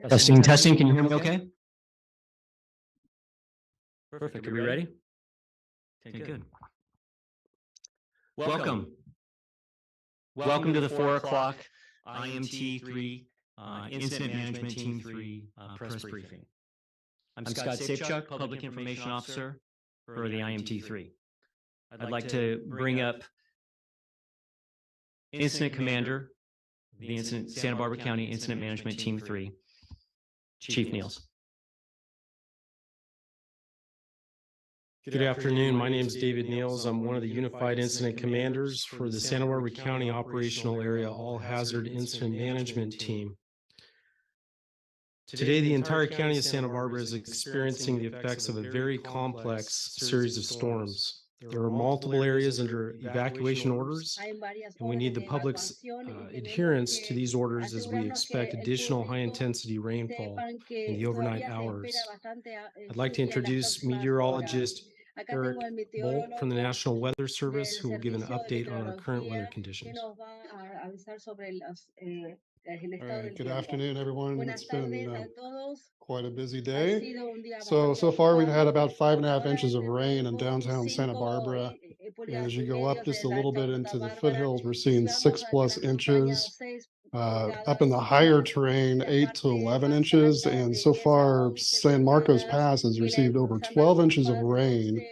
Testing, testing. Can you hear me okay? Perfect. Are we ready? Okay, good. Welcome. Welcome to the 4 o'clock IMT3 Incident Management Team 3 press briefing. I'm Scott Sapechuk, Public Information Officer for the IMT3. I'd like to bring up Incident Commander, the Santa Barbara County Incident Management Team 3, Chief Niels. Good afternoon. My name is David Niels. I'm one of the Unified Incident Commanders for the Santa Barbara County Operational Area All Hazard Incident Management Team. Today, the entire county of Santa Barbara is experiencing the effects of a very complex series of storms. There are multiple areas under evacuation orders, and we need the public's adherence to these orders as we expect additional high-intensity rainfall in the overnight hours. I'd like to introduce meteorologist Eric Bolt from the National Weather Service, who will give an update on our current weather conditions. All right, good afternoon, everyone. It's been quite a busy day. So far we've had about 5.5 inches of rain in downtown Santa Barbara. And as you go up just a little bit into the foothills, we're seeing 6+ inches. Up in the higher terrain, 8 to 11 inches. And so far, San Marcos Pass has received over 12 inches of rain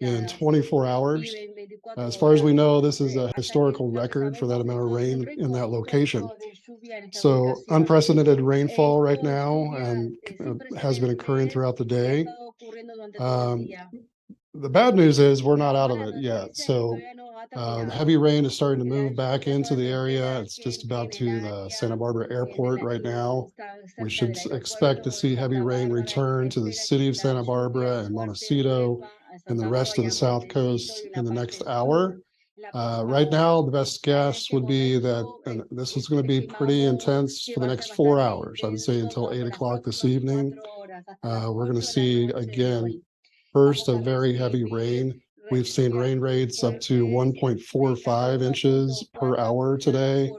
in 24 hours. As far as we know, this is a historical record for that amount of rain in that location. So unprecedented rainfall right now and has been occurring throughout the day. The bad news is we're not out of it yet. So heavy rain is starting to move back into the area. It's just about to the Santa Barbara airport right now. We should expect to see heavy rain return to the city of Santa Barbara and Montecito and the rest of the South Coast in the next hour. Right now, the best guess would be that this is going to be pretty intense for the next 4 hours. I would say until 8 o'clock this evening. We're going to see, again, first a very heavy rain. We've seen rain rates up to 1.45 inches per hour today.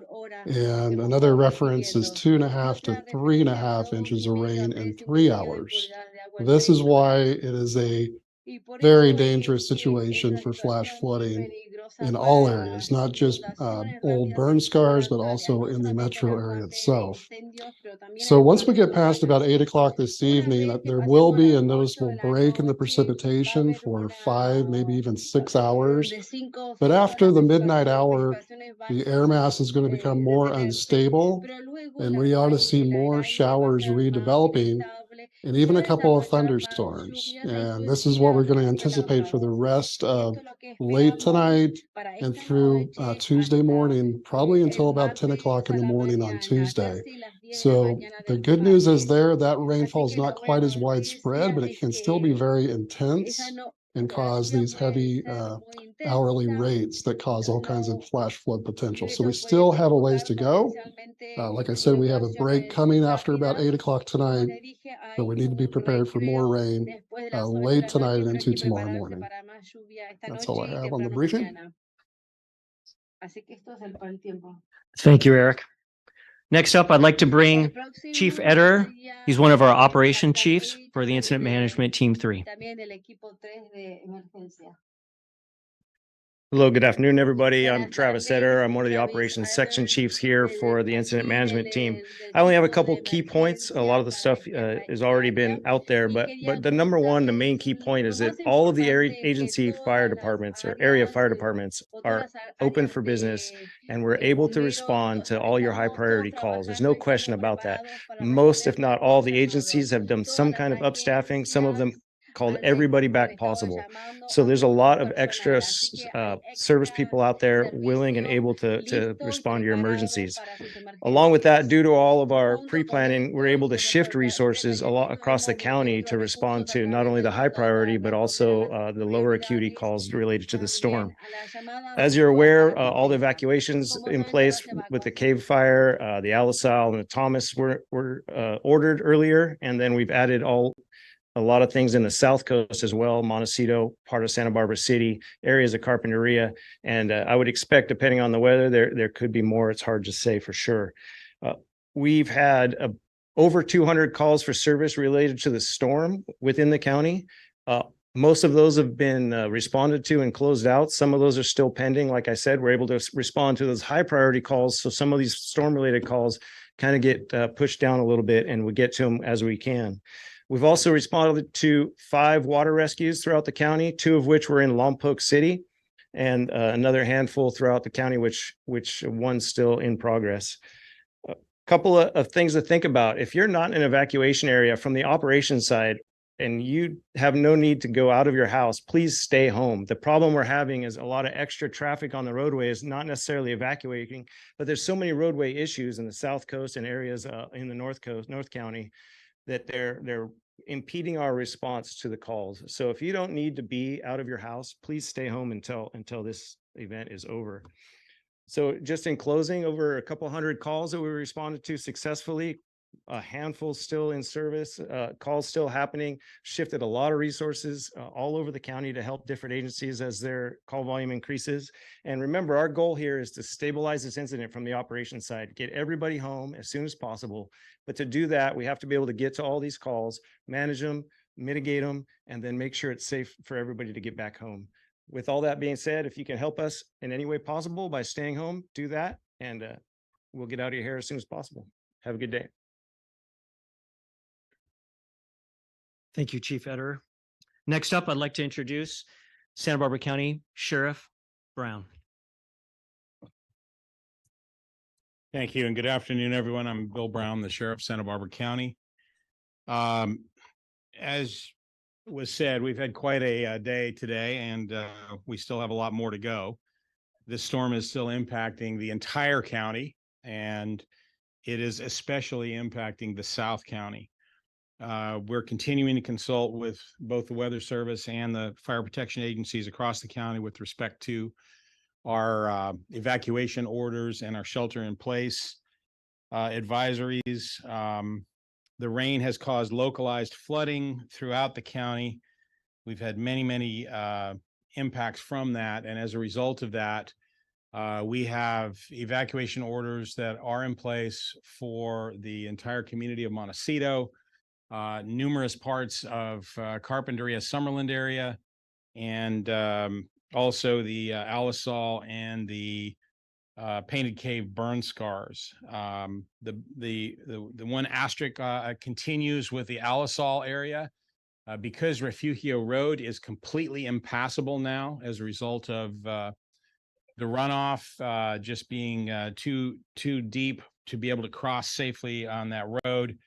And another reference is 2.5 to 3.5 inches of rain in 3 hours. This is why it is a very dangerous situation for flash flooding in all areas, not just old burn scars, but also in the metro area itself. So once we get past about 8 o'clock this evening, there will be a noticeable break in the precipitation for 5, maybe even 6 hours. But after the midnight hour, the air mass is going to become more unstable, and we ought to see more showers redeveloping and even a couple of thunderstorms. And this is what we're going to anticipate for the rest of late tonight and through Tuesday morning, probably until about 10 o'clock in the morning on Tuesday. So the good news is that rainfall is not quite as widespread, but it can still be very intense and cause these heavy hourly rates that cause all kinds of flash flood potential. So we still have a ways to go. Like I said, we have a break coming after about 8 o'clock tonight, but we need to be prepared for more rain late tonight and into tomorrow morning. That's all I have on the briefing. Thank you, Eric. Next up, I'd like to bring Chief Ederer. He's one of our operation chiefs for the Incident Management Team 3. Hello, good afternoon, everybody. I'm Travis Ederer. I'm one of the operations section chiefs here for the incident management team. I only have a couple key points. A lot of the stuff has already been out there, but the number one, the main key point is that all of the agency fire departments or area fire departments are open for business, and we're able to respond to all your high priority calls. There's no question about that. Most, if not all, the agencies have done some kind of upstaffing. Some of them called everybody back possible. So there's a lot of extra service people out there willing and able to respond to your emergencies. Along with that, due to all of our pre-planning, we're able to shift resources a lot across the county to respond to not only the high priority, but also the lower acuity calls related to the storm. As you're aware, all the evacuations in place with the Cave Fire, the Alisal and the Thomas were ordered earlier, and then we've added a lot of things in the South Coast as well, Montecito, part of Santa Barbara City, areas of Carpinteria. And I would expect, depending on the weather, there could be more. It's hard to say for sure. we've had over 200 calls for service related to the storm within the county. Most of those have been responded to and closed out. Some of those are still pending. Like I said, we're able to respond to those high priority calls. So some of these storm related calls kind of get pushed down a little bit, and we get to them as we can. We've also responded to 5 water rescues throughout the county, 2 of which were in Lompoc City, and another handful throughout the county, which one's still in progress. A couple of things to think about. If you're not in an evacuation area from the operations side, and you have no need to go out of your house, please stay home. The problem we're having is a lot of extra traffic on the roadway is not necessarily evacuating, but there's so many roadway issues in the South Coast and areas in the North County, that they're impeding our response to the calls. So if you don't need to be out of your house, please stay home until this event is over. So just in closing, over a couple hundred calls that we responded to successfully, a handful still in service, calls still happening, shifted a lot of resources all over the county to help different agencies as their call volume increases. And remember, our goal here is to stabilize this incident from the operations side, get everybody home as soon as possible. But to do that, we have to be able to get to all these calls, manage them, mitigate them, and then make sure it's safe for everybody to get back home. With all that being said, if you can help us in any way possible by staying home, do that, and we'll get out of your hair as soon as possible. Have a good day. Thank you, Chief Ederer. Next up, I'd like to introduce Santa Barbara County Sheriff Brown. Thank you, and good afternoon, everyone. I'm Bill Brown, the Sheriff of Santa Barbara County. As was said, we've had quite a day today, and we still have a lot more to go. This storm is still impacting the entire county, and it is especially impacting the South County. We're continuing to consult with both the Weather Service and the fire protection agencies across the county with respect to our evacuation orders and our shelter in place advisories. The rain has caused localized flooding throughout the county. We've had many impacts from that. And as a result of that, we have evacuation orders that are in place for the entire community of Montecito, numerous parts of Carpinteria, Summerlin area, and also the Alisal and the Painted Cave burn scars. The one asterisk continues with the Alisal area because Refugio Road is completely impassable now as a result of the runoff just being too deep to be able to cross safely on that road.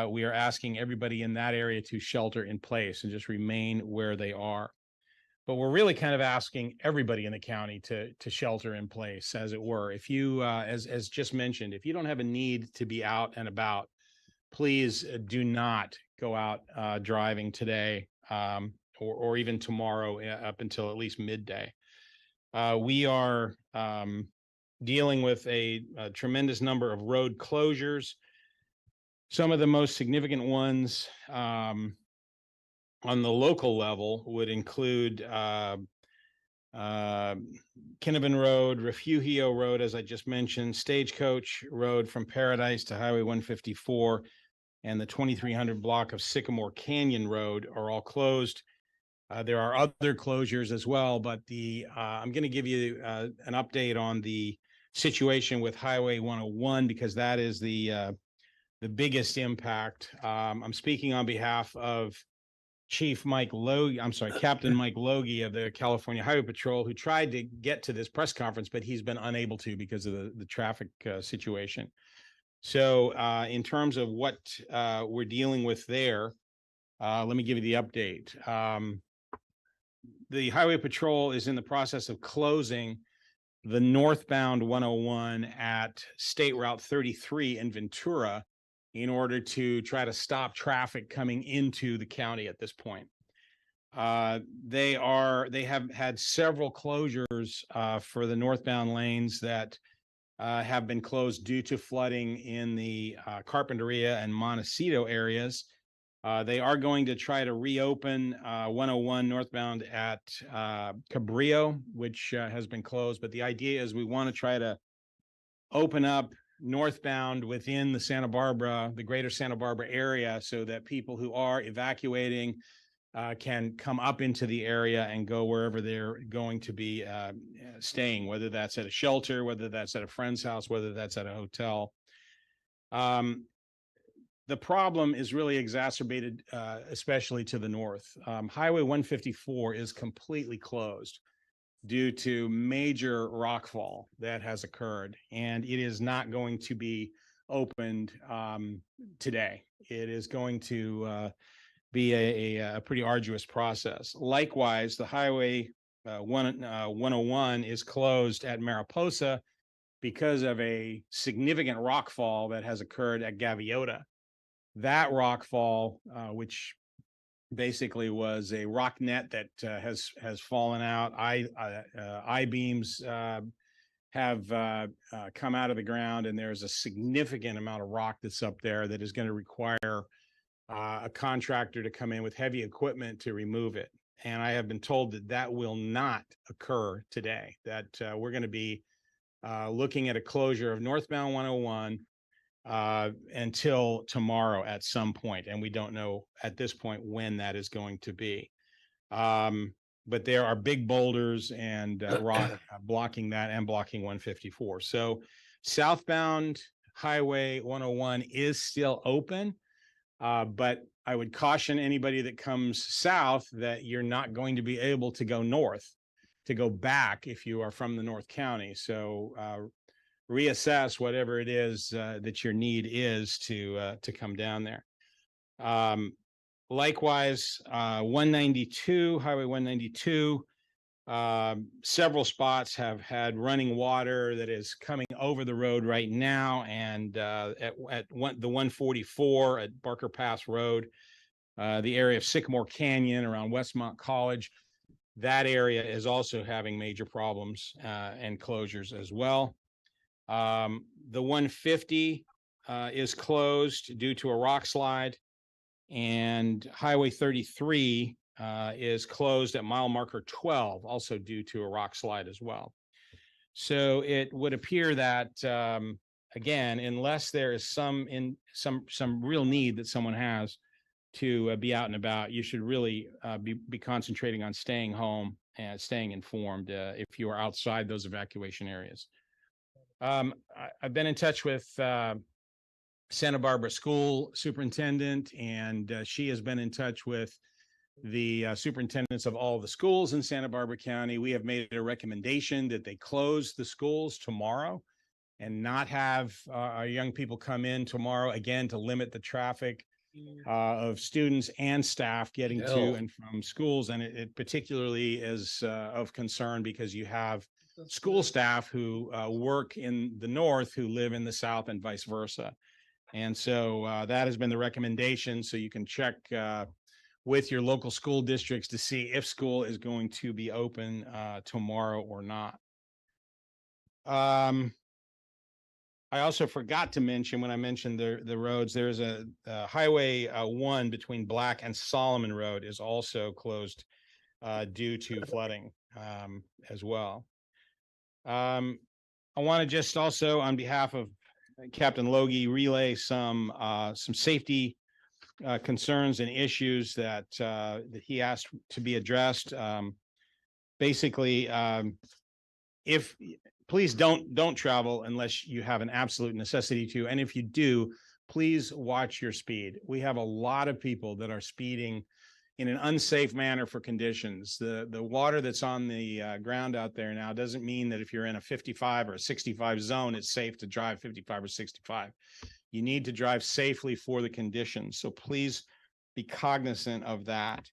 We are asking everybody in that area to shelter in place and just remain where they are. But we're really kind of asking everybody in the county to shelter in place, as it were. If you, as just mentioned, if you don't have a need to be out and about, please do not go out driving today or even tomorrow up until at least midday. We are dealing with a tremendous number of road closures. Some of the most significant ones on the local level would include Kinnevin Road, Refugio Road, as I just mentioned, Stagecoach Road from Paradise to Highway 154, and the 2300 block of Sycamore Canyon Road are all closed. There are other closures as well, but I'm going to give you an update on the situation with Highway 101 because that is the biggest impact. I'm speaking on behalf of Captain Mike Logie of the California Highway Patrol, who tried to get to this press conference, but he's been unable to because of the traffic situation. So in terms of what we're dealing with there, let me give you the update. The Highway Patrol is in the process of closing the northbound 101 at State Route 33 in Ventura in order to try to stop traffic coming into the county at this point. They have had several closures for the northbound lanes that have been closed due to flooding in the Carpinteria and Montecito areas. They are going to try to reopen 101 northbound at Cabrillo, which has been closed. But the idea is we want to try to open up northbound within the greater Santa Barbara area, so that people who are evacuating can come up into the area and go wherever they're going to be staying, whether that's at a shelter, whether that's at a friend's house, whether that's at a hotel. The problem is really exacerbated, especially to the north. Highway 154 is completely closed due to major rockfall that has occurred, and it is not going to be opened today. It is going to be a pretty arduous process. Likewise, the Highway 101 is closed at Mariposa because of a significant rockfall that has occurred at Gaviota. That rockfall, which basically was a rock net that has fallen out. I-beams have come out of the ground, and there's a significant amount of rock that's up there that is going to require a contractor to come in with heavy equipment to remove it. And I have been told that that will not occur today, that we're going to be looking at a closure of northbound 101 until tomorrow at some point. And we don't know at this point when that is going to be. But there are big boulders and rock blocking that and blocking 154. So southbound Highway 101 is still open. But I would caution anybody that comes south that you're not going to be able to go north, to go back if you are from the North County. So reassess whatever it is that your need is to come down there. Likewise, 192, Highway 192, several spots have had running water that is coming over the road right now, and the 144 at Barker Pass Road, the area of Sycamore Canyon around Westmont College, that area is also having major problems and closures as well. The 150 is closed due to a rock slide, and Highway 33 is closed at mile marker 12, also due to a rock slide as well. So it would appear that, again, unless there is some real need that someone has to be out and about, you should really be concentrating on staying home and staying informed if you are outside those evacuation areas. I've been in touch with Santa Barbara School Superintendent, and she has been in touch with the superintendents of all the schools in Santa Barbara County. We have made a recommendation that they close the schools tomorrow and not have our young people come in tomorrow, again, to limit the traffic of students and staff getting to and from schools. And it particularly is of concern because you have school staff who work in the north who live in the south and vice versa. And so that has been the recommendation. So you can check with your local school districts to see if school is going to be open tomorrow or not. I also forgot to mention when I mentioned the roads, there's a Highway 1 between Black and Solomon Road is also closed due to flooding as well. I want to just also, on behalf of Captain Logie, relay some safety concerns and issues that he asked to be addressed. Basically, please don't travel unless you have an absolute necessity to, and if you do, please watch your speed. We have a lot of people that are speeding in an unsafe manner for conditions. The water that's on the ground out there now doesn't mean that if you're in a 55 or a 65 zone, it's safe to drive 55 or 65. You need to drive safely for the conditions. So please be cognizant of that.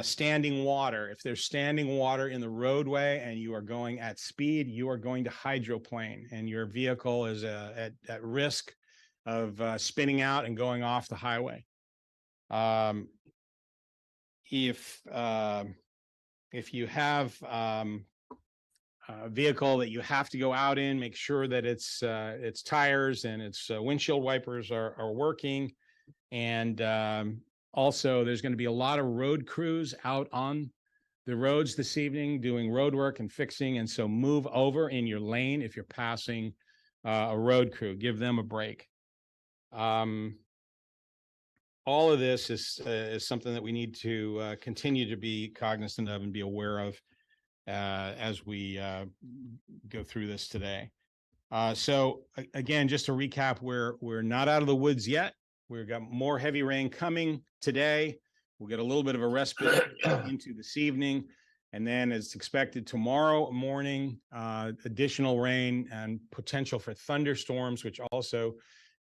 Standing water. If there's standing water in the roadway and you are going at speed, you are going to hydroplane, and your vehicle is at risk of spinning out and going off the highway. If you have a vehicle that you have to go out in, make sure that its tires and its windshield wipers are working. And also, there's going to be a lot of road crews out on the roads this evening doing road work and fixing. And so move over in your lane if you're passing a road crew, give them a break. All of this is something that we need to continue to be cognizant of and be aware of as we go through this today. Again, just to recap, we're not out of the woods yet. We've got more heavy rain coming today. We'll get a little bit of a respite into this evening. And then as expected tomorrow morning, additional rain and potential for thunderstorms, which also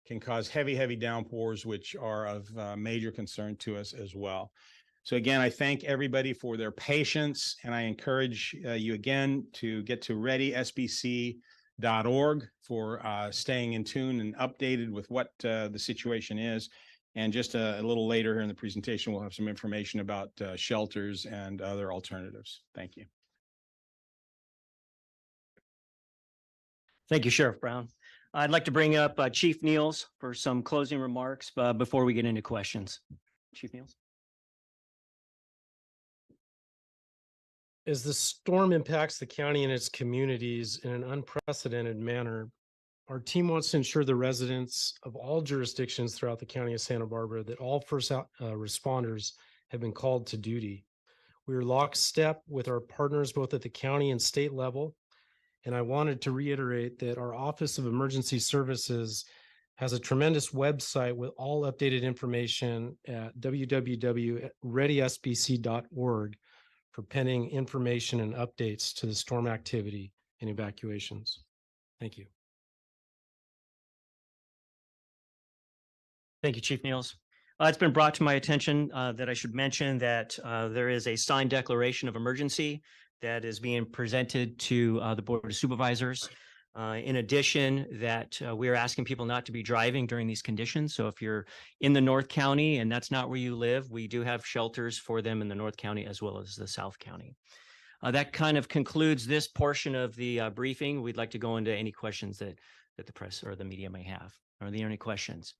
can cause heavy downpours, which are of major concern to us as well. So again, I thank everybody for their patience, and I encourage you again to get to readysbc.org for staying in tune and updated with what the situation is. And just a little later here in the presentation, we'll have some information about shelters and other alternatives. Thank you. Thank you, Sheriff Brown. I'd like to bring up Chief Niels for some closing remarks before we get into questions. Chief Niels. As the storm impacts the county and its communities in an unprecedented manner, our team wants to ensure the residents of all jurisdictions throughout the county of Santa Barbara that all first responders have been called to duty. We are lockstep with our partners both at the county and state level. And I wanted to reiterate that our Office of Emergency Services has a tremendous website with all updated information at www.readysbc.org for pending information and updates to the storm activity and evacuations. Thank you. Thank you, Chief Niels. It's been brought to my attention that I should mention that there is a signed declaration of emergency that is being presented to the Board of Supervisors. In addition, that we are asking people not to be driving during these conditions. So if you're in the North County and that's not where you live, we do have shelters for them in the North County as well as the South County. That kind of concludes this portion of the briefing. We'd like to go into any questions that the press or the media may have. Are there any questions?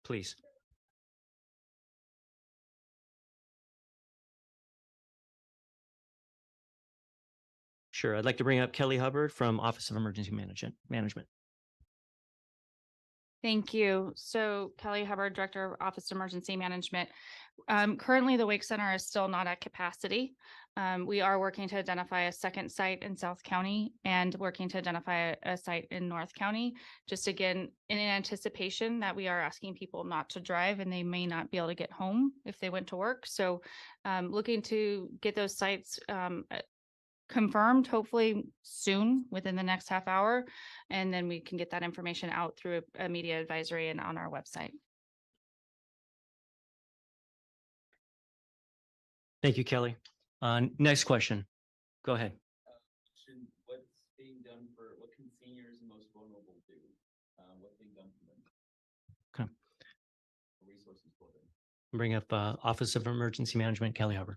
Please. Sure. I'd like to bring up Kelly Hubbard from Office of Emergency Management. Thank you. So Kelly Hubbard, Director of Office of Emergency Management. Currently, the Wake Center is still not at capacity. We are working to identify a second site in South County and working to identify a site in North County, just again, in anticipation that we are asking people not to drive and they may not be able to get home if they went to work. So looking to get those sites confirmed, hopefully soon within the next half hour, and then we can get that information out through a media advisory and on our website. Thank you, Kelly. Next question. Go ahead. What's being done for what can seniors and most vulnerable do? What's being done for them? Okay. Resources for them. Bring up Office of Emergency Management, Kelly Hubbard.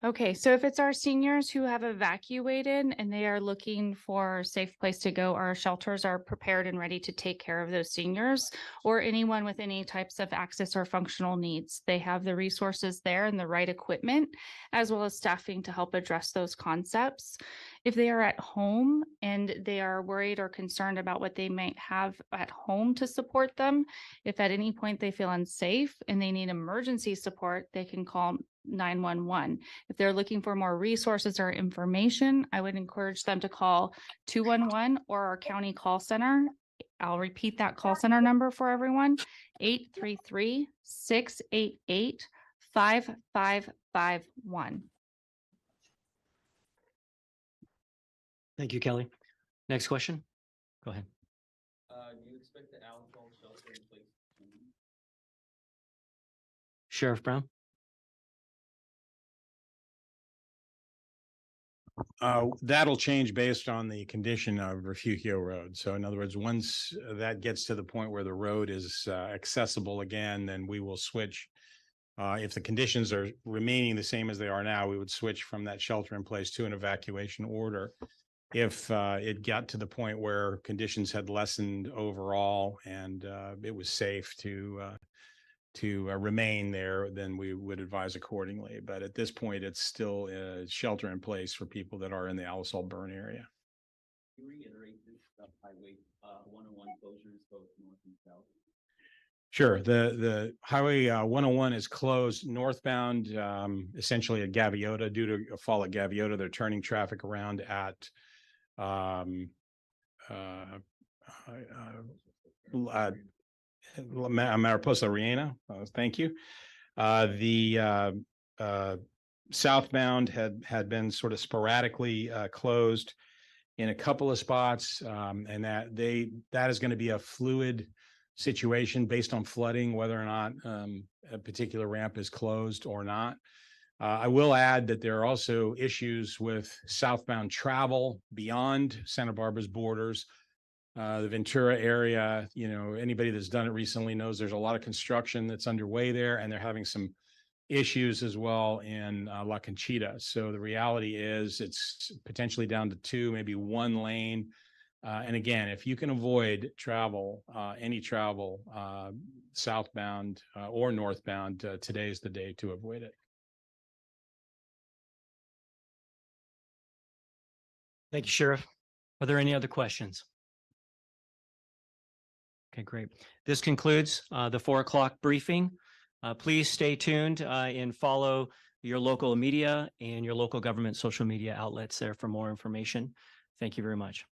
Okay, so if it's our seniors who have evacuated and they are looking for a safe place to go, our shelters are prepared and ready to take care of those seniors or anyone with any types of access or functional needs. They have the resources there and the right equipment, as well as staffing to help address those concepts. If they are at home and they are worried or concerned about what they might have at home to support them, if at any point they feel unsafe and they need emergency support, they can call 911. If they're looking for more resources or information, I would encourage them to call 211 or our county call center. I'll repeat that call center number for everyone, 833-688-5551. Thank you, Kelly. Next question. Go ahead. Do you expect the alcohol shelter in place soon? Sheriff Brown. That'll change based on the condition of Refugio Road. So in other words, once that gets to the point where the road is accessible again, then we will switch. If the conditions are remaining the same as they are now, we would switch from that shelter in place to an evacuation order. If it got to the point where conditions had lessened overall and it was safe to remain there, then we would advise accordingly. But at this point, it's still shelter in place for people that are in the Alice Salt burn area. Can you reiterate this highway 101 closures both north and south? Sure. The highway 101 is closed northbound, essentially at Gaviota due to a fall at Gaviota. They're turning traffic around at Mariposa Reina. Thank you. The southbound had been sort of sporadically closed in a couple of spots, and that is going to be a fluid situation based on flooding, whether or not a particular ramp is closed or not. I will add that there are also issues with southbound travel beyond Santa Barbara's borders. The Ventura area, anybody that's done it recently knows there's a lot of construction that's underway there, and they're having some issues as well in La Conchita. So the reality is it's potentially down to 2, maybe 1 lane. And again, if you can avoid travel, any travel southbound or northbound, today is the day to avoid it. Thank you, Sheriff. Are there any other questions? Okay, great. This concludes the 4 o'clock briefing. Please stay tuned and follow your local media and your local government social media outlets there for more information. Thank you very much.